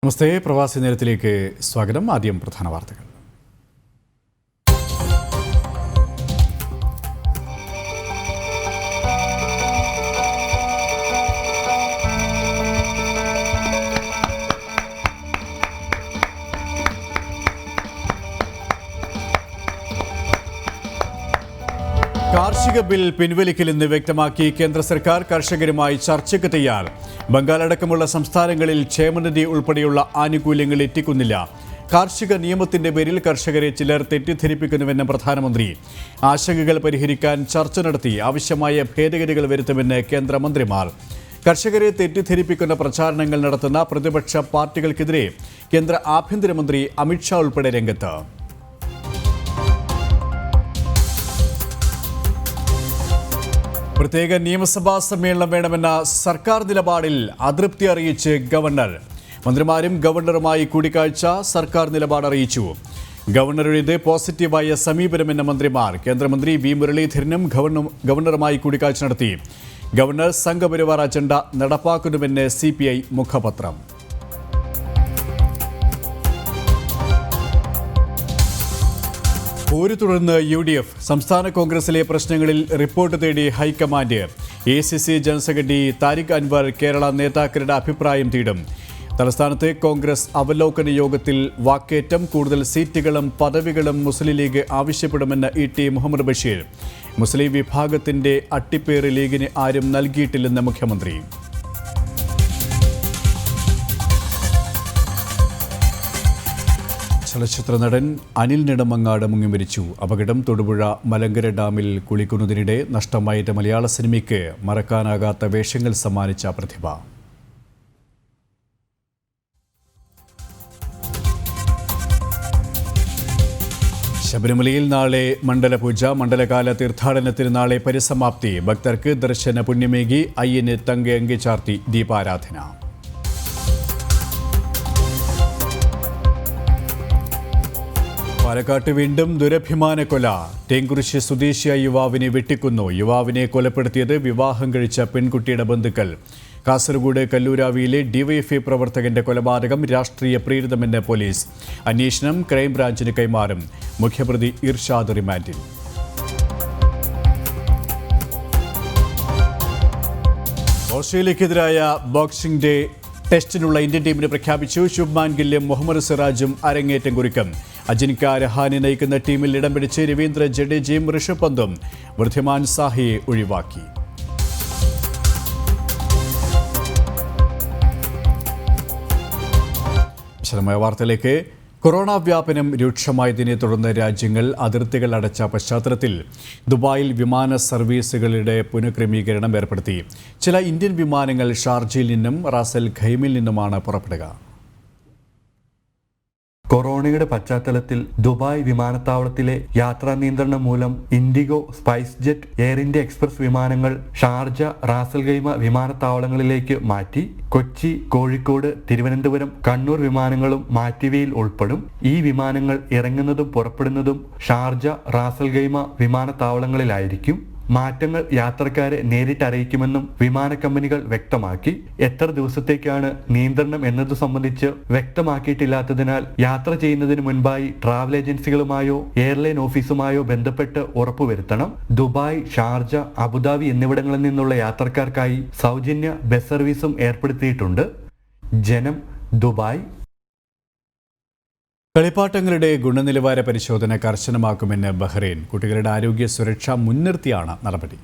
നമസ്തേ, പ്രവാസി നേരത്തിലേക്ക് സ്വാഗതം. ആദ്യം പ്രധാന വാർത്തകൾ. കാർഷിക ബിൽ പിൻവലിക്കില്ലെന്ന് വ്യക്തമാക്കി കേന്ദ്ര സർക്കാർ. കർഷകരുമായി ചർച്ചയ്ക്ക് തയ്യാർ. ബംഗാൾ അടക്കമുള്ള സംസ്ഥാനങ്ങളിൽ ക്ഷേമനിധി ഉൾപ്പെടെയുള്ള ആനുകൂല്യങ്ങൾ എത്തിക്കുന്നില്ല. കാർഷിക നിയമത്തിന്റെ പേരിൽ കർഷകരെ ചിലർ തെറ്റിദ്ധരിപ്പിക്കുന്നുവെന്ന് പ്രധാനമന്ത്രി. ആശങ്കകൾ പരിഹരിക്കാൻ ചർച്ച നടത്തി ആവശ്യമായ ഭേദഗതികൾ വരുത്തുമെന്ന് കേന്ദ്രമന്ത്രിമാർ. കർഷകരെ തെറ്റിദ്ധരിപ്പിക്കുന്ന പ്രചാരണങ്ങൾ നടത്തുന്ന പ്രതിപക്ഷ പാർട്ടികൾക്കെതിരെ കേന്ദ്ര ആഭ്യന്തരമന്ത്രി അമിത്ഷാ ഉൾപ്പെടെ രംഗത്ത്. പ്രത്യേക നിയമസഭാ സമ്മേളനം വേണമെന്ന സർക്കാർ നിലപാടിൽ അതൃപ്തി അറിയിച്ച് ഗവർണർ. മന്ത്രിമാരും ഗവർണറുമായി കൂടിക്കാഴ്ച. സർക്കാർ നിലപാട് അറിയിച്ചു. ഗവർണറുടേത് പോസിറ്റീവായ സമീപനമെന്ന മന്ത്രിമാർ. കേന്ദ്രമന്ത്രി വി മുരളീധരനും ഗവർണറുമായി കൂടിക്കാഴ്ച നടത്തി. ഗവർണർ സംഘപരിവാർ അജണ്ട നടപ്പാക്കുന്നുവെന്ന് CPI മുഖപത്രം. പോര് തുടർന്ന് UDF. സംസ്ഥാന കോൺഗ്രസിലെ പ്രശ്നങ്ങളിൽ റിപ്പോർട്ട് തേടി high command. ACC general secretary Tariq Anwar Kerala നേതാക്കളുടെ അഭിപ്രായം തേടും. തലസ്ഥാനത്തെ കോൺഗ്രസ് അവലോകന യോഗത്തിൽ വാക്കേറ്റം. കൂടുതൽ സീറ്റുകളും പദവികളും മുസ്ലിം ലീഗ് ആവശ്യപ്പെടുമെന്ന് ET മുഹമ്മദ് ബഷീർ. മുസ്ലിം വിഭാഗത്തിന്റെ അട്ടിപ്പേറ് ലീഗിന് ആരും നൽകിയിട്ടില്ലെന്ന് മുഖ്യമന്ത്രി. ചലച്ചിത്ര നടൻ അനിൽ നെടുമങ്ങാട് മുങ്ങി മരിച്ചു. അപകടം തൊടുപുഴ മലങ്കര ഡാമിൽ കുളിക്കുന്നതിനിടെ നഷ്ടമായിട്ട് മലയാള സിനിമയ്ക്ക് മറക്കാനാകാത്ത വേഷങ്ങൾ സമ്മാനിച്ച പ്രതിഭ. ശബരിമലയിൽ നാളെ മണ്ഡലപൂജ. മണ്ഡലകാല തീർത്ഥാടനത്തിന് നാളെ പരിസമാപ്തി. ഭക്തർക്ക് ദർശന പുണ്യമേകി അയ്യന് തങ്കയങ്കി ചാർത്തി ദീപാരാധന. പാലക്കാട്ട് വീണ്ടും ദുരഭിമാന കൊല. തേങ്കുറിശ്ശി സ്വദേശിയായ യുവാവിനെ വെട്ടിക്കൊന്നു. യുവാവിനെ കൊലപ്പെടുത്തിയത് വിവാഹം കഴിച്ച പെൺകുട്ടിയുടെ ബന്ധുക്കൾ. കാസർഗോഡ് കല്ലൂരാവിയിലെ DYFI പ്രവർത്തകന്റെ കൊലപാതകം രാഷ്ട്രീയ പ്രേരിതമെന്ന് പോലീസ്. അന്വേഷണം ക്രൈംബ്രാഞ്ചിന് കൈമാറും. മുഖ്യപ്രതി ഇർഷാദ് റിമാൻഡിൽ. ഓസ്ട്രേലിയക്കെതിരായ ബോക്സിംഗ് ഡേ ടെസ്റ്റിനുള്ള ഇന്ത്യൻ ടീമിനെ പ്രഖ്യാപിച്ചു. ശുഭ്മാൻ ഗില്ലും മുഹമ്മദ് സിറാജും അരങ്ങേറ്റം കുറിക്കും. അജിൻക്യ രഹാനെ നയിക്കുന്ന ടീമിൽ ഇടം പിടിച്ച് രവീന്ദ്ര ജഡേജയും ഋഷഭ് പന്തും വൃദ്ധിമാൻ സാഹിയെ ഒഴിവാക്കി. വിശദമായ വാർത്തയിലേക്ക്. കൊറോണ വ്യാപനം രൂക്ഷമായതിനെ തുടർന്ന് രാജ്യങ്ങൾ അതിർത്തികൾ അടച്ച പശ്ചാത്തലത്തിൽ ദുബായിൽ വിമാന സർവീസുകളുടെ പുനഃക്രമീകരണം ഏർപ്പെടുത്തി. ചില ഇന്ത്യൻ വിമാനങ്ങൾ ഷാർജയിൽ നിന്നും റാസൽ ഖൈമിൽ നിന്നുമാണ് പുറപ്പെടുക. കൊറോണയുടെ പശ്ചാത്തലത്തിൽ ദുബായ് വിമാനത്താവളത്തിലെ യാത്രാ നിയന്ത്രണം മൂലം IndiGo, spice jet, air India express വിമാനങ്ങൾ ഷാർജ, റാസൽ ഖൈമ വിമാനത്താവളങ്ങളിലേക്ക് മാറ്റി. കൊച്ചി, കോഴിക്കോട്, തിരുവനന്തപുരം, കണ്ണൂർ വിമാനങ്ങളും മാറ്റിയവയിൽ ഉൾപ്പെടും. ഈ വിമാനങ്ങൾ ഇറങ്ങുന്നതും പുറപ്പെടുന്നതും ഷാർജ, റാസൽ ഖൈമ വിമാനത്താവളങ്ങളിലായിരിക്കും. മാറ്റങ്ങൾ യാത്രക്കാരെ നേരിട്ട് അറിയിക്കുമെന്നും വിമാന കമ്പനികൾ വ്യക്തമാക്കി. എത്ര ദിവസത്തേക്കാണ് നിയന്ത്രണം എന്നത് സംബന്ധിച്ച് വ്യക്തമാക്കിയിട്ടില്ലാത്തതിനാൽ യാത്ര ചെയ്യുന്നതിന് മുൻപായി ട്രാവൽ ഏജൻസികളുമായോ എയർലൈൻ ഓഫീസുമായോ ബന്ധപ്പെട്ട് ഉറപ്പുവരുത്തണം. ദുബായ്, ഷാർജ, അബുദാബി എന്നിവിടങ്ങളിൽ നിന്നുള്ള യാത്രക്കാർക്കായി സൗജന്യ ബസ് സർവീസും ഏർപ്പെടുത്തിയിട്ടുണ്ട്. ജനം, ദുബായ്. കളിപ്പാട്ടങ്ങളുടെ ഗുണനിലവാര പരിശോധന കർശനമാക്കുമെന്ന് ബഹ്റൈൻ. കുട്ടികളുടെ ആരോഗ്യ സുരക്ഷ മുൻനിർത്തിയാണ് നടപടി.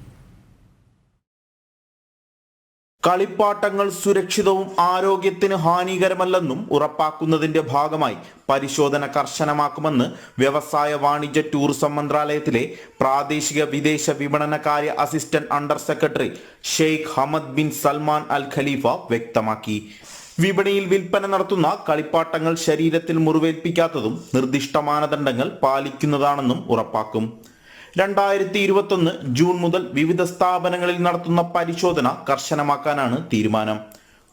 കളിപ്പാട്ടങ്ങൾ സുരക്ഷിതവും ആരോഗ്യത്തിന് ഹാനികരമല്ലെന്നും ഉറപ്പാക്കുന്നതിന്റെ ഭാഗമായി പരിശോധന കർശനമാക്കുമെന്ന് വ്യവസായ, വാണിജ്യ, ടൂറിസം മന്ത്രാലയത്തിലെ പ്രാദേശിക വിദേശ വിപണനകാര്യ assistant under secretary Sheikh Hamad bin Salman al Khalifa വ്യക്തമാക്കി. വിപണിയിൽ വിൽപ്പന നടത്തുന്ന കളിപ്പാട്ടങ്ങൾ ശരീരത്തിൽ മുറിവേൽപ്പിക്കാത്തതും നിർദ്ദിഷ്ട മാനദണ്ഡങ്ങൾ പാലിക്കുന്നതാണെന്നും ഉറപ്പാക്കും. 2021 ജൂൺ മുതൽ വിവിധ സ്ഥാപനങ്ങളിൽ നടത്തുന്ന പരിശോധന കർശനമാക്കാനാണ് തീരുമാനം.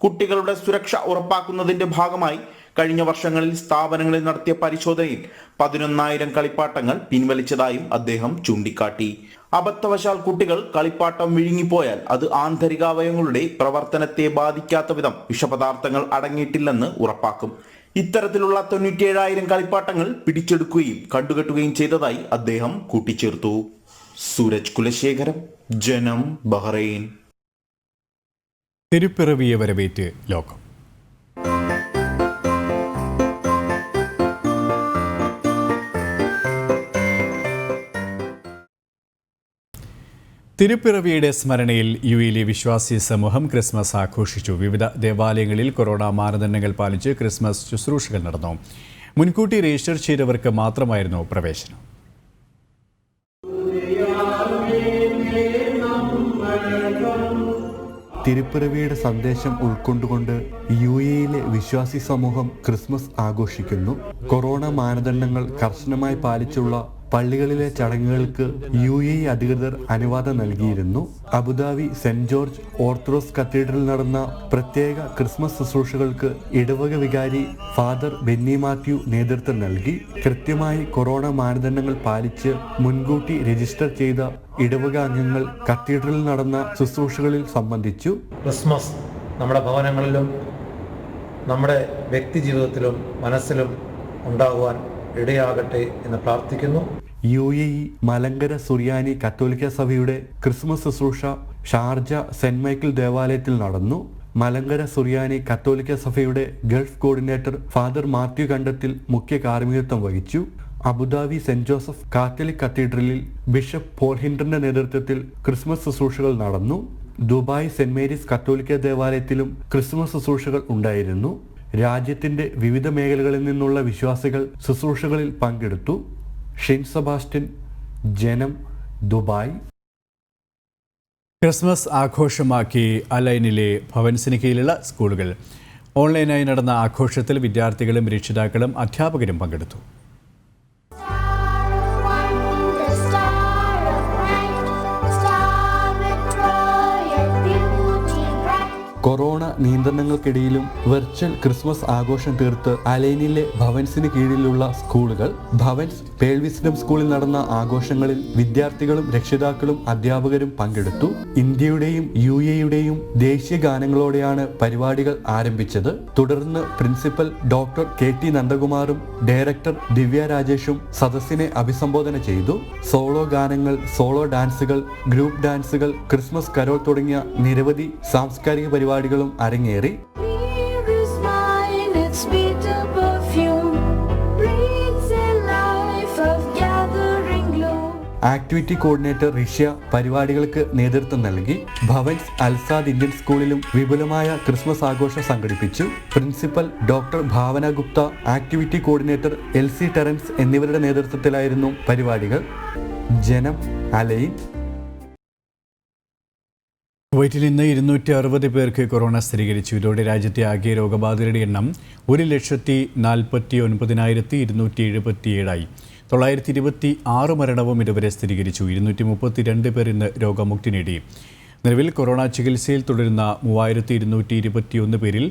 കുട്ടികളുടെ സുരക്ഷ ഉറപ്പാക്കുന്നതിന്റെ ഭാഗമായി കഴിഞ്ഞ വർഷങ്ങളിൽ സ്ഥാപനങ്ങളിൽ നടത്തിയ പരിശോധനയിൽ 11,000 കളിപ്പാട്ടങ്ങൾ പിൻവലിച്ചതായും അദ്ദേഹം ചൂണ്ടിക്കാട്ടി. അബദ്ധവശാൽ കുട്ടികൾ കളിപ്പാട്ടം വിഴുങ്ങിപ്പോയാൽ അത് ആന്തരികാവയവങ്ങളുടെ പ്രവർത്തനത്തെ ബാധിക്കാത്ത വിധം വിഷപദാർത്ഥങ്ങൾ അടങ്ങിയിട്ടില്ലെന്ന് ഉറപ്പാക്കും. ഇത്തരത്തിലുള്ള 97,000 കളിപ്പാട്ടങ്ങൾ പിടിച്ചെടുക്കുകയും കണ്ടുകെട്ടുകയും ചെയ്തതായി അദ്ദേഹം കൂട്ടിച്ചേർത്തു. സൂരജ് കുലശേഖരം, ജനം, ബഹ്റൈൻ. തിരുപ്പിറവിയെ വരവേറ്റ് ലോകം. തിരുപ്പിറവിയുടെ സ്മരണയിൽ യുഎയിലെ വിശ്വാസി സമൂഹം ക്രിസ്മസ് ആഘോഷിച്ചു. വിവിധ ദേവാലയങ്ങളിൽ കൊറോണ മാനദണ്ഡങ്ങൾ പാലിച്ച് ക്രിസ്മസ് ശുശ്രൂഷകൾ നടന്നു. മുൻകൂട്ടി രജിസ്റ്റർ ചെയ്തവർക്ക് മാത്രമായിരുന്നു പ്രവേശനം. തിരുപ്പിറവിയുടെ സന്ദേശം ഉൾക്കൊണ്ടുകൊണ്ട് യുഎയിലെ വിശ്വാസി സമൂഹം ക്രിസ്മസ് ആഘോഷിക്കുന്നു. കൊറോണ മാനദണ്ഡങ്ങൾ കർശനമായി പാലിച്ചുള്ള പള്ളികളിലെ ചടങ്ങുകൾക്ക് യുഎഇ അധികൃതർ അനുവാദം നൽകിയിരുന്നു. അബുദാബി സെന്റ് ജോർജ് ഓർത്തഡോക്സ് കത്തീഡ്രലിൽ നടന്ന പ്രത്യേക ക്രിസ്മസ് ശുശ്രൂഷകൾക്ക് ഇടവക വികാരി ഫാദർ ബെന്നി മാത്യു നേതൃത്വം നൽകി. കൃത്യമായി കൊറോണ മാനദണ്ഡങ്ങൾ പാലിച്ച് മുൻകൂട്ടി രജിസ്റ്റർ ചെയ്ത ഇടവക അംഗങ്ങൾ കത്തീഡ്രലിൽ നടന്ന ശുശ്രൂഷകളിൽ സംബന്ധിച്ചു. ക്രിസ്മസ് നമ്മുടെ ഭവനങ്ങളിലും നമ്മുടെ വ്യക്തി ജീവിതത്തിലും മനസ്സിലും ഉണ്ടാകുവാൻ ഇടയാകട്ടെ എന്ന് പ്രാർത്ഥിക്കുന്നു. യുഎഇ മലങ്കര സുറിയാനി കത്തോലിക്ക സഭയുടെ ക്രിസ്മസ് ശുശ്രൂഷ ഷാർജ സെന്റ് മൈക്കിൾ ദേവാലയത്തിൽ നടന്നു. മലങ്കര സുറിയാനി കത്തോലിക്ക സഭയുടെ ഗൾഫ് കോർഡിനേറ്റർ ഫാദർ മാത്യു കണ്ടത്തിൽ മുഖ്യ കാർമ്മികത്വം വഹിച്ചു. അബുദാബി സെന്റ് ജോസഫ് കാത്തലിക് കത്തീഡ്രലിൽ ബിഷപ്പ് പോൾ ഹിൻഡറിന്റെ നേതൃത്വത്തിൽ ക്രിസ്മസ് ശുശ്രൂഷകൾ നടന്നു. ദുബായ് സെന്റ് മേരീസ് കത്തോലിക്ക ദേവാലയത്തിലും ക്രിസ്മസ് ശുശ്രൂഷകൾ ഉണ്ടായിരുന്നു. രാജ്യത്തിന്റെ വിവിധ മേഖലകളിൽ നിന്നുള്ള വിശ്വാസികൾ ശുശ്രൂഷകളിൽ പങ്കെടുത്തു. ഷിൻ സെബാസ്റ്റ്യൻ, ജനം, ദുബായ്. ക്രിസ്മസ് ആഘോഷമാക്കി അലൈനിലെ ഭവൻസിന് കീഴിലുള്ള സ്കൂളുകൾ. ഓൺലൈനായി നടന്ന ആഘോഷത്തിൽ വിദ്യാർത്ഥികളും രക്ഷിതാക്കളും അധ്യാപകരും പങ്കെടുത്തു. കൊറോണ നിയന്ത്രണങ്ങൾക്കിടയിലും വെർച്വൽ ക്രിസ്മസ് ആഘോഷം തീർത്ത് അലൈനിലെ ഭവൻസിന് കീഴിലുള്ള സ്കൂളുകൾ. ഭവൻസ് പേൾ വിസ്ഡം സ്കൂളിൽ നടന്ന ആഘോഷങ്ങളിൽ വിദ്യാർത്ഥികളും രക്ഷിതാക്കളും അധ്യാപകരും പങ്കെടുത്തു. ഇന്ത്യയുടെയും യുഎഇയുടെയും ദേശീയ ഗാനങ്ങളോടെയാണ് പരിപാടികൾ ആരംഭിച്ചത്. തുടർന്ന് പ്രിൻസിപ്പൽ ഡോക്ടർ KT നന്ദകുമാറും ഡയറക്ടർ ദിവ്യ രാജേഷും സദസ്സിനെ അഭിസംബോധന ചെയ്തു. സോളോ ഗാനങ്ങൾ, സോളോ ഡാൻസുകൾ, ഗ്രൂപ്പ് ഡാൻസുകൾ, ക്രിസ്മസ് കരോൾ തുടങ്ങിയ നിരവധി സാംസ്കാരിക പരിപാടികളും അരങ്ങേറി. ആക്ടിവിറ്റി കോർഡിനേറ്റർ റിഷ്യ പരിപാടികൾക്ക് നേതൃത്വം നൽകി. ഭവൻസ് അൽസാദ് ഇന്ത്യൻ സ്കൂളിലും വിപുലമായ ക്രിസ്മസ് ആഘോഷം സംഘടിപ്പിച്ചു. Principal doctor Bhavana Gupta, activity coordinator LC Terence എന്നിവരുടെ നേതൃത്വത്തിലായിരുന്നു പരിപാടികൾ. ജനം, അലൈൻ. കുവൈറ്റിൽ ഇന്ന് 260 പേർക്ക് കൊറോണ സ്ഥിരീകരിച്ചു. ഇതോടെ രാജ്യത്തെ ആകെ രോഗബാധിതരുടെ എണ്ണം 1,49,277 926 മരണവും ഇതുവരെ സ്ഥിരീകരിച്ചു. 232 പേർ ഇന്ന് രോഗമുക്തി നേടി. നിലവിൽ കൊറോണ ചികിത്സയിൽ തുടരുന്ന 3,221 പേരിൽ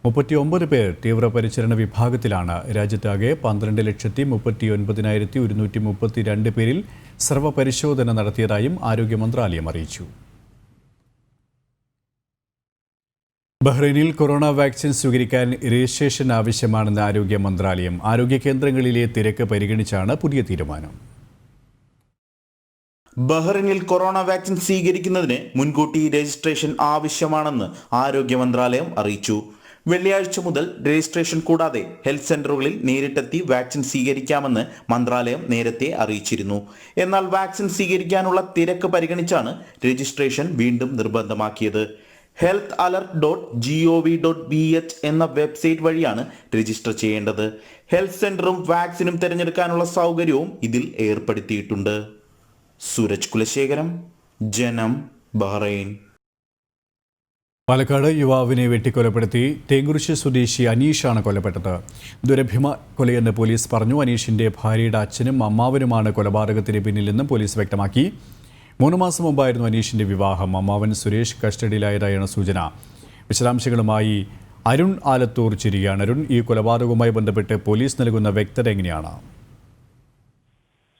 39 പേർ തീവ്രപരിചരണ വിഭാഗത്തിലാണ്. രാജ്യത്താകെ 12,39,132 പേരിൽ സർവ്വപരിശോധന നടത്തിയതായും ആരോഗ്യ മന്ത്രാലയം അറിയിച്ചു. ബഹ്റൈനിൽ കൊറോണ വാക്സിൻ സ്വീകരിക്കാൻ രജിസ്ട്രേഷൻ ആവശ്യമാണെന്ന് ആരോഗ്യ മന്ത്രാലയം. ആരോഗ്യ കേന്ദ്രങ്ങളിലെ തിരക്ക് പരിഗണിച്ചാണ് പുതിയ തീരുമാനം. ബഹ്റൈനിൽ കൊറോണ വാക്സിൻ സ്വീകരിക്കുന്നതിന് മുൻകൂട്ടി രജിസ്ട്രേഷൻ ആവശ്യമാണെന്ന് ആരോഗ്യ മന്ത്രാലയം അറിയിച്ചു. വെള്ളിയാഴ്ച മുതൽ രജിസ്ട്രേഷൻ കൂടാതെ ഹെൽത്ത് സെന്ററുകളിൽ നേരിട്ടെത്തി വാക്സിൻ സ്വീകരിക്കാമെന്ന് മന്ത്രാലയം നേരത്തെ അറിയിച്ചിരുന്നു. എന്നാൽ വാക്സിൻ സ്വീകരിക്കാനുള്ള തിരക്ക് പരിഗണിച്ചാണ് രജിസ്ട്രേഷൻ വീണ്ടും നിർബന്ധമാക്കിയത്. healthalert.gov.bh എന്ന വെബ്സൈറ്റ് വഴിയാണ് രജിസ്റ്റർ ചെയ്യേണ്ടത്. ഹെൽത്ത് സെന്ററും വാക്സിനും തിരഞ്ഞെടുക്കാനുള്ള സൗകര്യവും ഇതിൽ ഏർപ്പെടുത്തിയിട്ടുണ്ട്. സൂരജ് കുലശേഖരം, ജനം, ബഹ്റൈൻ. പാലക്കാട് യുവാവിനെ വെട്ടിക്കൊലപ്പെടുത്തി തേങ്കുറിശ്ശി സ്വദേശി അനീഷാണ് കൊല്ലപ്പെട്ടത്. ദുരഭിമ കൊലയെന്ന് പോലീസ് പറഞ്ഞു. അനീഷിന്റെ ഭാര്യയുടെ അച്ഛനും അമ്മാവനുമാണ് കൊലപാതകത്തിന് പിന്നിലെന്നും പോലീസ് വ്യക്തമാക്കി. 3 മാസം മുമ്പായിരുന്നു അനീഷിന്റെ വിവാഹം. അമ്മാവൻ സുരേഷ് കസ്റ്റഡിയിലായതായാണ് സൂചന. വിശദാംശങ്ങളുമായി അരുൺ ആലത്തൂർ ചേരുകയാണ്. അരുൺ, ഈ കൊലപാതകവുമായി ബന്ധപ്പെട്ട് പോലീസ് നൽകുന്ന വ്യക്തത എങ്ങനെയാണ്?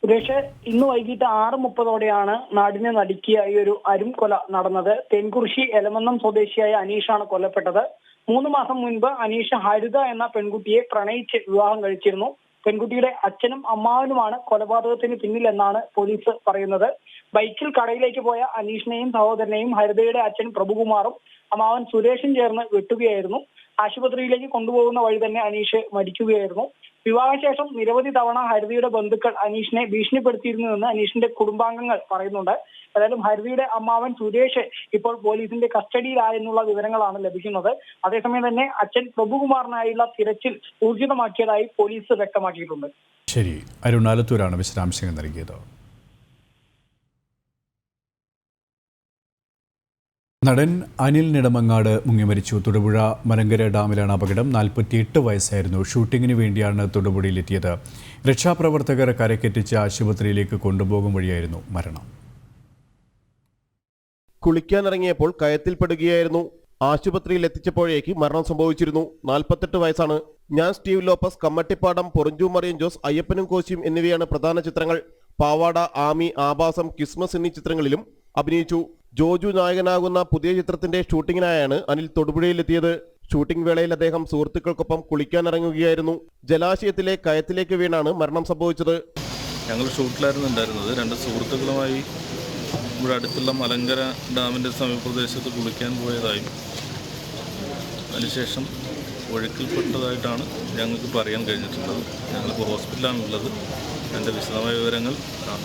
സുരേഷ്, ഇന്ന് വൈകിട്ട് 6:30 നാടിനെ നടുക്കിയ ഈ ഒരു അരും കൊല നടന്നത്. തെൻകുറിശി എലമന്നം സ്വദേശിയായ അനീഷാണ് കൊല്ലപ്പെട്ടത്. 3 മാസം മുൻപ് അനീഷ് ഹരിത എന്ന പെൺകുട്ടിയെ പ്രണയിച്ച് വിവാഹം കഴിച്ചിരുന്നു. പെൺകുട്ടിയുടെ അച്ഛനും അമ്മാവനുമാണ് കൊലപാതകത്തിന് പിന്നിലെന്നാണ് പോലീസ് പറയുന്നത്. ബൈക്കിൽ കടയിലേക്ക് പോയ അനീഷിനെയും സഹോദരനെയും ഹരിതയുടെ അച്ഛൻ പ്രഭുകുമാറും അമ്മാവൻ സുരേഷും ചേർന്ന് വെട്ടുകയായിരുന്നു. ആശുപത്രിയിലേക്ക് കൊണ്ടുപോകുന്ന വഴി തന്നെ അനീഷ് മരിക്കുകയായിരുന്നു. വിവാഹശേഷം നിരവധി തവണ ഹരിതയുടെ ബന്ധുക്കൾ അനീഷിനെ ഭീഷണിപ്പെടുത്തിയിരുന്നുവെന്ന് അനീഷിന്റെ കുടുംബാംഗങ്ങൾ പറയുന്നുണ്ട്. ഏതായാലും ഹരിതയുടെ അമ്മാവൻ സുരേഷ് ഇപ്പോൾ പോലീസിന്റെ കസ്റ്റഡിയിലായെന്നുള്ള വിവരങ്ങളാണ് ലഭിക്കുന്നത്. അതേസമയം തന്നെ അച്ഛൻ പ്രഭുകുമാറിനായുള്ള തിരച്ചിൽ ഊർജിതമാക്കിയതായി പോലീസ് വ്യക്തമാക്കിയിട്ടുണ്ട്. ശരി, അരുൺ ആലത്തൂരാണ് വിശദാംശങ്ങൾ നൽകിയത്. നടൻ അനിൽ നെടുമങ്ങാട് മുങ്ങിമരിച്ചു. തൊടുപുഴ മലങ്കര ഡാമിലാണ് അപകടം. 48 വയസ്സായിരുന്നു. ഷൂട്ടിങ്ങിന് വേണ്ടിയാണ് തൊടുപുഴയിലെത്തിയത്. രക്ഷാപ്രവർത്തകർ കരക്കെത്തിച്ച് ആശുപത്രിയിലേക്ക് കൊണ്ടുപോകും വഴിയായിരുന്നു മരണം. കുളിക്കാനിറങ്ങിയപ്പോൾ കയത്തിൽപ്പെടുകയായിരുന്നു. ആശുപത്രിയിൽ എത്തിച്ചപ്പോഴേക്ക് മരണം സംഭവിച്ചിരുന്നു. 48 വയസ്സാണ്. ഞാൻ സ്റ്റീവ് ലോപ്പസ്, കമ്മട്ടിപ്പാടം, പൊറിഞ്ചു മറിയം ജോസ്, അയ്യപ്പനും കോശിയും എന്നിവയാണ് പ്രധാന ചിത്രങ്ങൾ. പാവാട, ആമി, ആഭാസം, ക്രിസ്മസ് എന്നീ ചിത്രങ്ങളിലും അഭിനയിച്ചു. ജോജു നായകനാകുന്ന പുതിയ ചിത്രത്തിന്റെ ഷൂട്ടിങ്ങിനായാണ് അനിൽ തൊടുപുഴയിലെത്തിയത്. ഷൂട്ടിംഗ് വേളയിൽ അദ്ദേഹം സുഹൃത്തുക്കൾക്കൊപ്പം കുളിക്കാനിറങ്ങുകയായിരുന്നു. ജലാശയത്തിലെ കയത്തിലേക്ക് വീണാണ് മരണം സംഭവിച്ചത്. ഞങ്ങൾ ഷൂട്ടിലായിരുന്നു ഉണ്ടായിരുന്നത്. 2 സുഹൃത്തുക്കളുമായി ഇവിടെ അടുത്തുള്ള മലങ്കര ഡാമിൻ്റെ സമീപപ്രദേശത്ത് കുളിക്കാൻ പോയതായും അതിനുശേഷം ഒഴുക്കിൽപ്പെട്ടതായിട്ടാണ് ഞങ്ങൾക്ക് അറിയാൻ കഴിഞ്ഞിട്ടുള്ളത്. ഞങ്ങളിപ്പോൾ ഹോസ്പിറ്റലിലാണുള്ളത്. എൻ്റെ വിശദമായ വിവരങ്ങൾ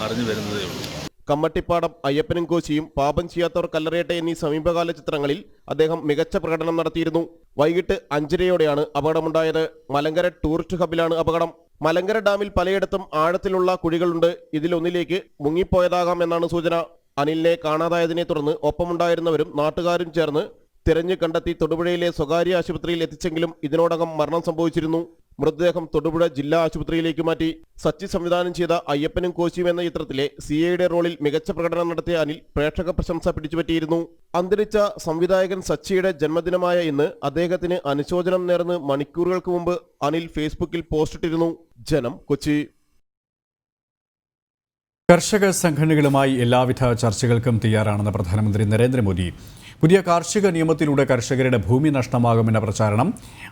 അറിഞ്ഞു വരുന്നതേ ഉള്ളൂ. കമ്മട്ടിപ്പാടം, അയ്യപ്പനും കോശിയും, പാപം ചെയ്യാത്തവർ കല്ലറയട്ടെ എന്നീ സമീപകാല ചിത്രങ്ങളിൽ അദ്ദേഹം മികച്ച പ്രകടനം നടത്തിയിരുന്നു. വൈകിട്ട് 5:30 അപകടമുണ്ടായത്. മലങ്കര ടൂറിസ്റ്റ് ഹബിലാണ് അപകടം. മലങ്കര ഡാമിൽ പലയിടത്തും ആഴത്തിലുള്ള കുഴികളുണ്ട്. ഇതിലൊന്നിലേക്ക് മുങ്ങിപ്പോയതാകാം എന്നാണ് സൂചന. അനിലിനെ കാണാതായതിനെ തുടർന്ന് ഒപ്പമുണ്ടായിരുന്നവരും നാട്ടുകാരും ചേർന്ന് തിരഞ്ഞു കണ്ടെത്തി തൊടുപുഴയിലെ സ്വകാര്യ ആശുപത്രിയിൽ എത്തിച്ചെങ്കിലും ഇതിനോടകം മരണം സംഭവിച്ചിരുന്നു. മൃതദേഹം തൊടുപുഴ ജില്ലാ ആശുപത്രിയിലേക്ക് മാറ്റി. സച്ചി സംവിധാനം ചെയ്ത അയ്യപ്പനും കോശിയും എന്ന ചിത്രത്തിലെ സിഐയുടെ റോളിൽ മികച്ച പ്രകടനം നടത്തിയ അനിൽ പ്രേക്ഷക പ്രശംസ പിടിച്ചുപറ്റിയിരുന്നു. അന്തരിച്ച സംവിധായകൻ സച്ചിയുടെ ജന്മദിനമായ ഇന്ന് അദ്ദേഹത്തിന് അനുശോചനം നേർന്ന് മണിക്കൂറുകൾക്ക് മുമ്പ് അനിൽ ഫേസ്ബുക്കിൽ പോസ്റ്റിട്ടിരുന്നു. ജനം, കൊച്ചി. കർഷക സംഘടനകളുമായി എല്ലാവിധ ചർച്ചകൾക്കും തയ്യാറാണെന്ന് പ്രധാനമന്ത്രി നരേന്ദ്രമോദി. പുതിയ കാർഷിക നിയമത്തിലൂടെ കർഷകരുടെ ഭൂമി നഷ്ടമാകുമെന്ന പ്രചാരണം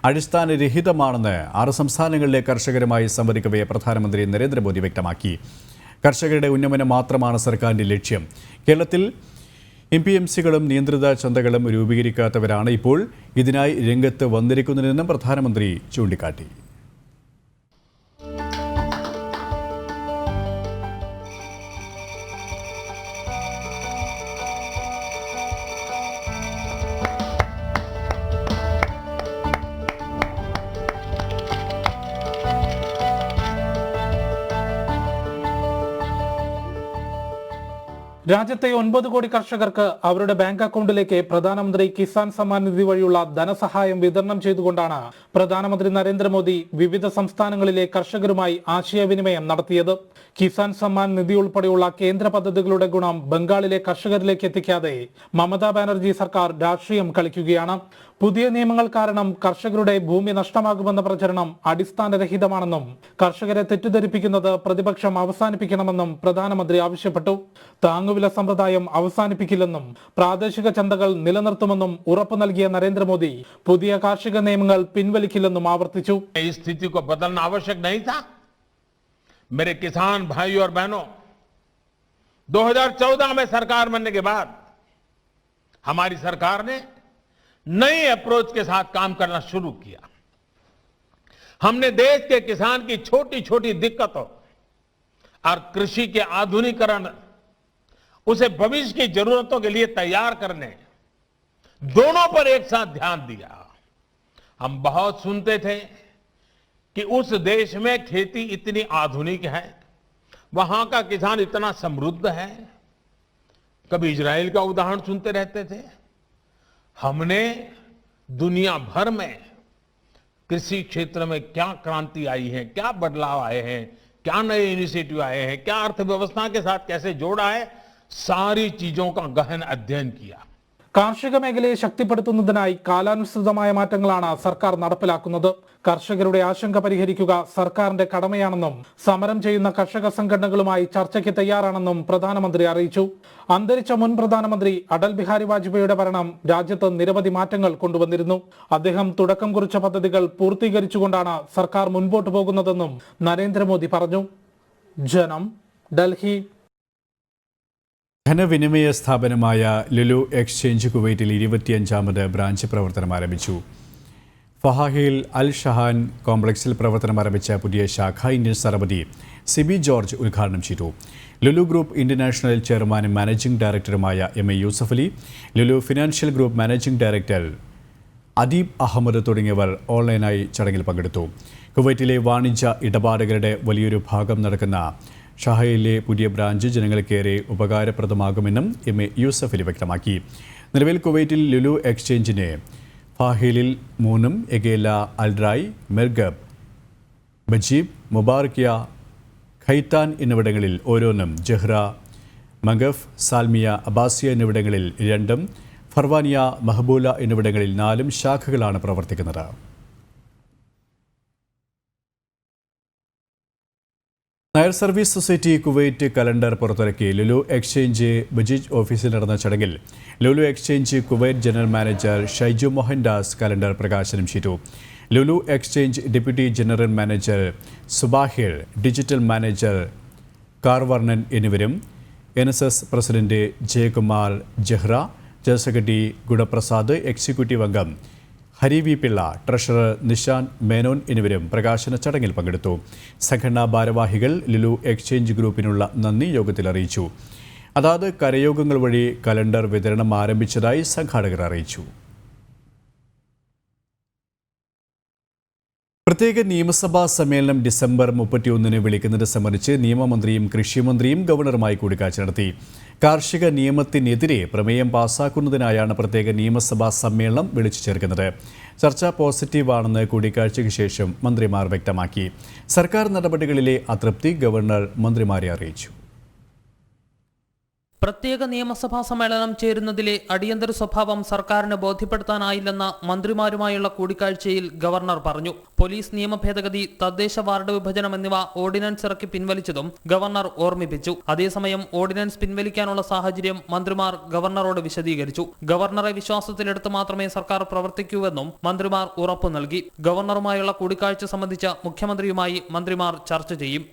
അടിസ്ഥാനരഹിതമാണെന്ന് 6 സംസ്ഥാനങ്ങളിലെ കർഷകരുമായി സംവദിക്കവേ പ്രധാനമന്ത്രി നരേന്ദ്രമോദി വ്യക്തമാക്കി. കർഷകരുടെ ഉന്നമനം മാത്രമാണ് സർക്കാരിന്റെ ലക്ഷ്യം. കേരളത്തിൽ MPMCകളും നിയന്ത്രിത ചന്തകളും രൂപീകരിക്കാത്തവരാണ് ഇപ്പോൾ ഇതിനായി രംഗത്ത് വന്നിരിക്കുന്നതെന്നും പ്രധാനമന്ത്രി ചൂണ്ടിക്കാട്ടി. രാജ്യത്തെ 9 കോടി കർഷകർക്ക് അവരുടെ ബാങ്ക് അക്കൗണ്ടിലേക്ക് പ്രധാനമന്ത്രി കിസാൻ സമ്മാൻ നിധി വഴിയുള്ള ധനസഹായം വിതരണം ചെയ്തുകൊണ്ടാണ് പ്രധാനമന്ത്രി നരേന്ദ്രമോദി വിവിധ സംസ്ഥാനങ്ങളിലെ കർഷകരുമായി ആശയവിനിമയം നടത്തിയത്. കിസാൻ സമ്മാൻ നിധി ഉൾപ്പെടെയുള്ള കേന്ദ്ര പദ്ധതികളുടെ ഗുണം ബംഗാളിലെ കർഷകരിലേക്ക് എത്തിക്കാതെ മമതാ ബാനർജി സർക്കാർ രാഷ്ട്രീയം കളിക്കുകയാണ്. പുതിയ നിയമങ്ങൾ കാരണം കർഷകരുടെ ഭൂമി നഷ്ടമാകുമെന്ന പ്രചരണം അടിസ്ഥാനരഹിതമാണെന്നും കർഷകരെ തെറ്റിദ്ധരിപ്പിക്കുന്നത് പ്രതിപക്ഷം അവസാനിപ്പിക്കണമെന്നും പ്രധാനമന്ത്രി ആവശ്യപ്പെട്ടു. താങ്ങുവില സമ്പ്രദായം അവസാനിപ്പിക്കില്ലെന്നും പ്രാദേശിക ചന്തകൾ നിലനിർത്തുമെന്നും ഉറപ്പു നൽകിയ നരേന്ദ്രമോദി പുതിയ കാർഷിക നിയമങ്ങൾ പിൻവലിക്കില്ലെന്നും ആവർത്തിച്ചു. मेरे किसान भाई और बहनों, 2014 में सरकार बनने के बाद हमारी सरकार ने नई अप्रोच के साथ काम करना शुरू किया. हमने देश के किसान की छोटी छोटी दिक्कतों और कृषि के आधुनिकीकरण, उसे भविष्य की जरूरतों के लिए तैयार करने, दोनों पर एक साथ ध्यान दिया. हम बहुत सुनते थे कि उस देश में खेती इतनी आधुनिक है, वहां का किसान इतना समृद्ध है. कभी इजराइल का उदाहरण सुनते रहते थे. हमने दुनिया भर में कृषि क्षेत्र में क्या क्रांति आई है, क्या बदलाव आए हैं, क्या नए इनिशिएटिव आए हैं, क्या अर्थव्यवस्था के साथ कैसे जोड़ा है, सारी चीजों का गहन अध्ययन किया. കാർഷിക മേഖലയെ ശക്തിപ്പെടുത്തുന്നതിനായി കാലാനുസൃതമായ മാറ്റങ്ങളാണ് സർക്കാർ നടപ്പിലാക്കുന്നത്. കർഷകരുടെ ആശങ്ക പരിഹരിക്കുക സർക്കാരിന്റെ കടമയാണെന്നും സമരം ചെയ്യുന്ന കർഷക സംഘടനകളുമായി ചർച്ചയ്ക്ക് തയ്യാറാണെന്നും പ്രധാനമന്ത്രി അറിയിച്ചു. അന്തരിച്ച മുൻ പ്രധാനമന്ത്രി അടൽ ബിഹാരി വാജ്പേയിയുടെ ഭരണം രാജ്യത്ത് നിരവധി മാറ്റങ്ങൾ കൊണ്ടുവന്നിരുന്നു. അദ്ദേഹം തുടക്കം കുറിച്ച പദ്ധതികൾ പൂർത്തീകരിച്ചുകൊണ്ടാണ് സർക്കാർ മുൻപോട്ടു പോകുന്നതെന്നും നരേന്ദ്രമോദി പറഞ്ഞു. ജനം, ഡൽഹി. ധനവിനിമയ സ്ഥാപനമായ ലുലു എക്സ്ചേഞ്ച് കുവൈറ്റിൽ 25ാമത് ബ്രാഞ്ച് പ്രവർത്തനം ആരംഭിച്ചു. ഫഹാഹിൽ അൽ ഷഹാൻ കോംപ്ലക്സിൽ പ്രവർത്തനം ആരംഭിച്ച പുതിയ ശാഖ ഇന്ത്യൻ സ്ഥാനപതി സിബി ജോർജ് ഉദ്ഘാടനം ചെയ്തു. ലുലു ഗ്രൂപ്പ് ഇന്റർനാഷണൽ ചെയർമാനും മാനേജിംഗ് ഡയറക്ടറുമായ MA Yusuf Ali, Lulu financial group managing director Adeeb Ahmed തുടങ്ങിയവർ ഓൺലൈനായി ചടങ്ങിൽ പങ്കെടുത്തു. കുവൈറ്റിലെ വാണിജ്യ ഇടപാടുകളുടെ വലിയൊരു ഭാഗം നടക്കുന്ന ഷാഹയിലെ പുതിയ ബ്രാഞ്ച് ജനങ്ങൾക്കേറെ ഉപകാരപ്രദമാകുമെന്നും MA യൂസഫ് അലി വ്യക്തമാക്കി. നിലവിൽ കുവൈറ്റിൽ ലുലു എക്സ്ചേഞ്ചിന് ഫാഹിലിൽ 3, എഗേല, അൽറായ്, മെർഗബ്, ബജീബ്, മുബാറക്കിയ, ഖൈത്താൻ എന്നിവിടങ്ങളിൽ ഓരോന്നും, ജഹ്റ, മഗഫ്, സാൽമിയ, അബാസിയ എന്നിവിടങ്ങളിൽ 2, ഫർവാനിയ, മഹബൂല എന്നിവിടങ്ങളിൽ 4 ശാഖകളാണ് പ്രവർത്തിക്കുന്നത്. Nair service society Kuwait calendar പുറത്തിറക്കി. ലുലു എക്സ്ചേഞ്ച് ബജീജ് ഓഫീസിൽ നടന്ന ചടങ്ങിൽ Lulu exchange Kuwait general manager Shaiju Mohandas calendar പ്രകാശനം ചെയ്തു. Lulu exchange deputy general manager Subahir, digital manager Karvarnan എന്നിവരും NSS president Jayakumar Jahra, general secretary Gunaprasad, executive അംഗം ഹരി വി പിള്ള, ട്രഷറർ നിഷാൻ മേനോൻ എന്നിവരും പ്രകാശന ചടങ്ങിൽ പങ്കെടുത്തു. സംഘടനാ ഭാരവാഹികൾ ലുലു എക്സ്ചേഞ്ച് ഗ്രൂപ്പിനുള്ള നന്ദി യോഗത്തിൽ അറിയിച്ചു. അതാത് കരയോഗങ്ങൾ വഴി കലണ്ടർ വിതരണം ആരംഭിച്ചതായി സംഘാടകർ അറിയിച്ചു. പ്രത്യേക നിയമസഭാ സമ്മേളനം ഡിസംബർ 31 വിളിക്കുന്നത് സംബന്ധിച്ച് നിയമമന്ത്രിയും കൃഷിമന്ത്രിയും ഗവർണറുമായി കൂടിക്കാഴ്ച നടത്തി. കാർഷിക നിയമത്തിനെതിരെ പ്രമേയം പാസാക്കുന്നതിനായാണ് പ്രത്യേക നിയമസഭാ സമ്മേളനം വിളിച്ചു ചേർക്കുന്നത്. ചർച്ച പോസിറ്റീവാണെന്ന് കൂടിക്കാഴ്ചയ്ക്ക് ശേഷം മന്ത്രിമാർ വ്യക്തമാക്കി. സർക്കാർ നടപടികളിലെ അതൃപ്തി ഗവർണർ മന്ത്രിമാരെ അറിയിച്ചു. പ്രത്യേക നിയമസഭാ സമ്മേളനം ചേരുന്നതിലെ അടിയന്തര സ്വഭാവം സർക്കാരിന് ബോധ്യപ്പെടുത്താനായില്ലെന്ന മന്ത്രിമാരുമായുള്ള കൂടിക്കാഴ്ചയിൽ ഗവർണർ പറഞ്ഞു. പോലീസ് നിയമ ഭേദഗതി, തദ്ദേശ വാർഡ് വിഭജനം എന്നിവ ഓർഡിനൻസ് ഇറക്കി പിൻവലിച്ചതും ഗവർണർ ഓർമ്മിപ്പിച്ചു. അതേസമയം ഓർഡിനൻസ് പിൻവലിക്കാനുള്ള സാഹചര്യം മന്ത്രിമാർ ഗവർണറോട് വിശദീകരിച്ചു. ഗവർണറെ വിശ്വാസത്തിലെടുത്ത് മാത്രമേ സർക്കാർ പ്രവർത്തിക്കൂവെന്നും മന്ത്രിമാർ ഉറപ്പു നൽകി. ഗവർണറുമായുള്ള കൂടിക്കാഴ്ച സംബന്ധിച്ച മുഖ്യമന്ത്രിയുമായി മന്ത്രിമാർ ചർച്ച ചെയ്യും.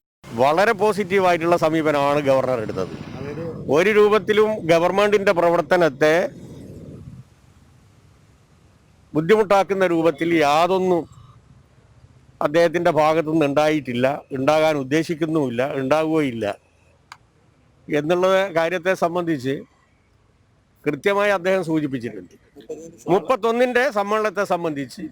വളരെ പോസിറ്റീവായിട്ടുള്ള സമീപനമാണ് ഗവർണർ എടുത്തത്. ഒരു രൂപത്തിലും ഗവൺമെന്റിന്റെ പ്രവർത്തനത്തെ ബുദ്ധിമുട്ടാക്കുന്ന രൂപത്തിൽ യാതൊന്നും അദ്ദേഹത്തിന്റെ ഭാഗത്തുനിന്ന് ഉണ്ടായിട്ടില്ല, ഉണ്ടാകാൻ ഉദ്ദേശിക്കുന്നുമില്ല, ഉണ്ടാവുകയില്ല എന്നുള്ള കാര്യത്തെ സംബന്ധിച്ച് കൃത്യമായി അദ്ദേഹം സൂചിപ്പിച്ചിട്ടുണ്ട്. 31 സമ്മേളനത്തെ സംബന്ധിച്ച്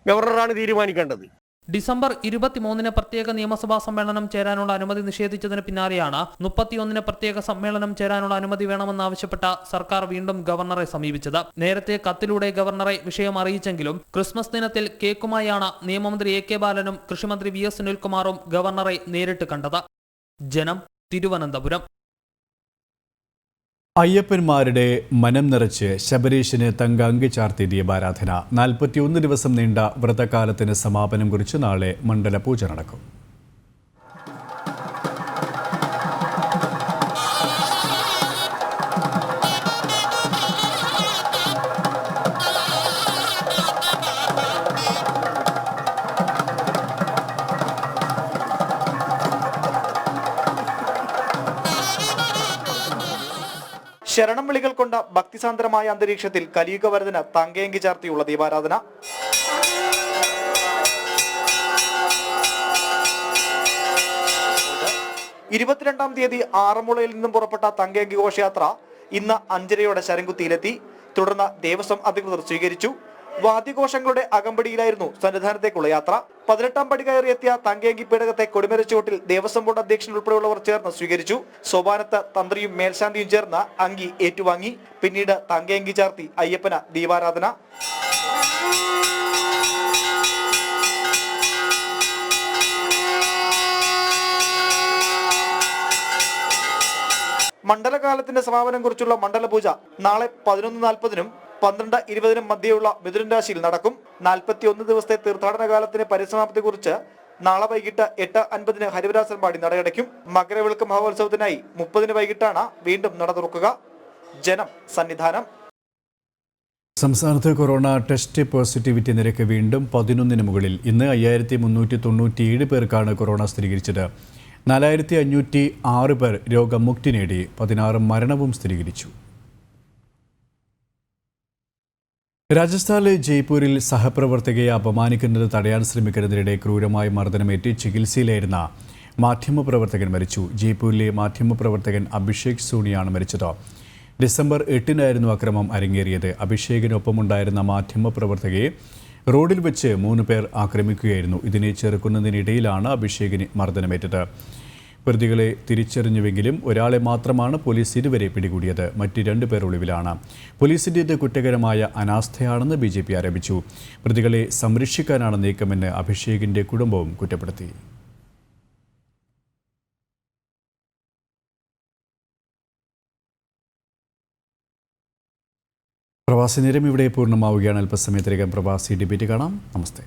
ഗവർണറാണ് തീരുമാനിക്കേണ്ടത്. ഡിസംബർ 23 പ്രത്യേക നിയമസഭാ സമ്മേളനം ചേരാനുള്ള അനുമതി നിഷേധിച്ചതിന് പിന്നാലെയാണ് 31 പ്രത്യേക സമ്മേളനം ചേരാനുള്ള അനുമതി വേണമെന്നാവശ്യപ്പെട്ട സർക്കാർ വീണ്ടും ഗവർണറെ സമീപിച്ചത്. നേരത്തെ കത്തിലൂടെ ഗവർണറെ വിഷയം അറിയിച്ചെങ്കിലും ക്രിസ്മസ് ദിനത്തിൽ കേക്കുമായാണ് നിയമമന്ത്രി AK ബാലനും കൃഷിമന്ത്രി VS സുനിൽകുമാറും ഗവർണറെ നേരിട്ട് കണ്ടത്. ജനം, തിരുവനന്തപുരം. അയ്യപ്പന്മാരുടെ മനം നിറച്ച് ശബരീശന് തങ്കഅങ്കി ചാർത്തി ദീപാരാധന. 41 ദിവസം നീണ്ട വ്രതകാലത്തിന് സമാപനം കുറിച്ച് നാളെ മണ്ഡലപൂജ നടക്കും. ശരണം വിളികൾ കൊണ്ട ഭക്തിസാന്ദ്രമായ അന്തരീക്ഷത്തിൽ കലിയുഗവരദന് തങ്കയങ്കി ചാർത്തിയുള്ള ദീപാരാധന. ഇരുപത്തിരണ്ടാം തീയതി ആറന്മുളയിൽ നിന്നും പുറപ്പെട്ട തങ്കയങ്കി ഘോഷയാത്ര ഇന്ന് 5:30 ശരംകുത്തിയിലെത്തി. തുടർന്ന് ദേവസ്വം അധികൃതർ സ്വീകരിച്ചു. വാദ്യഘോഷങ്ങളുടെ അകമ്പടിയിലായിരുന്നു സന്നിധാനത്തേക്കുള്ള യാത്ര. 18ാം പടി കയറിയെത്തിയ തങ്കയങ്കി പേടകത്തെ കൊടിമരച്ചുവട്ടിൽ ദേവസ്വം ബോർഡ് അധ്യക്ഷൻ ഉൾപ്പെടെയുള്ളവർ ചേർന്ന് സ്വീകരിച്ചു. സോപാനത്ത് തന്ത്രിയും മേൽശാന്തിയും ചേർന്ന് അങ്കി ഏറ്റുവാങ്ങി. പിന്നീട് തങ്കയങ്കി ചാർത്തി അയ്യപ്പന് ദീപാരാധന. മണ്ഡലകാലത്തിന്റെ സമാപനം കുറിച്ചുള്ള മണ്ഡലപൂജ നാളെ 11:40-നും 12:20-നും മധ്യയുള്ള മിഥുനൻ രാശിയിൽ നടക്കും. 41 ദിവസത്തെ തീർത്ഥാടന കാലത്തിന് പരിസമാപ്തി കുറിച്ച് നാളെ വൈകിട്ട് 8:50-ന് ഹരിവരാസൻപാടി നടയടയ്ക്കും. മകരവിളക്ക് മഹോത്സവത്തിനായി 30-ന് വൈകിട്ടാണ് വീണ്ടും നട തുറക്കുക. ജനം സന്നിധാനം. സംസ്ഥാനത്ത് കൊറോണ ടെസ്റ്റ് പോസിറ്റിവിറ്റി നിരക്ക് വീണ്ടും 11-ന് മുകളിൽ. ഇന്ന് 5397 പേർക്കാണ് കൊറോണ സ്ഥിരീകരിച്ചത്. 4506 പേർ രോഗമുക്തി നേടി. 16 മരണവും സ്ഥിരീകരിച്ചു. രാജസ്ഥാനിലെ ജയ്പൂരിൽ സഹപ്രവർത്തകയെ അപമാനിക്കുന്നത് തടയാൻ ശ്രമിക്കുന്നതിനിടെ ക്രൂരമായ മർദ്ദനമേറ്റ് ചികിത്സയിലായിരുന്ന മാധ്യമപ്രവർത്തകൻ മരിച്ചു. ജയ്പൂരിലെ മാധ്യമപ്രവർത്തകൻ അഭിഷേക് സോണിയാണ് മരിച്ചത്. ഡിസംബർ 8-നായിരുന്നു അക്രമം അരങ്ങേറിയത്. അഭിഷേകിനൊപ്പമുണ്ടായിരുന്ന മാധ്യമപ്രവർത്തകയെ റോഡിൽ വെച്ച് 3 പേർ ആക്രമിക്കുകയായിരുന്നു. ഇതിനെ ചെറുക്കുന്നതിനിടയിലാണ് അഭിഷേകിന് മർദ്ദനമേറ്റത്. പ്രതികളെ തിരിച്ചറിഞ്ഞുവെങ്കിലും ഒരാളെ മാത്രമാണ് പോലീസ് ഇതുവരെ പിടികൂടിയത്. മറ്റ് 2 പേർ ഒളിവിലാണ്. പോലീസിൻ്റേത് കുറ്റകരമായ അനാസ്ഥയാണെന്ന് BJP ആരോപിച്ചു. പ്രതികളെ സംരക്ഷിക്കാനാണ് നീക്കമെന്ന് അഭിഷേകിൻ്റെ കുടുംബവും കുറ്റപ്പെടുത്തി. പ്രവാസി നേരം ഇവിടെ പൂർണ്ണമാവുകയാണ്. അല്പസമയത്തിനകം പ്രവാസി ഡിബേറ്റ് കാണാം. നമസ്തേ.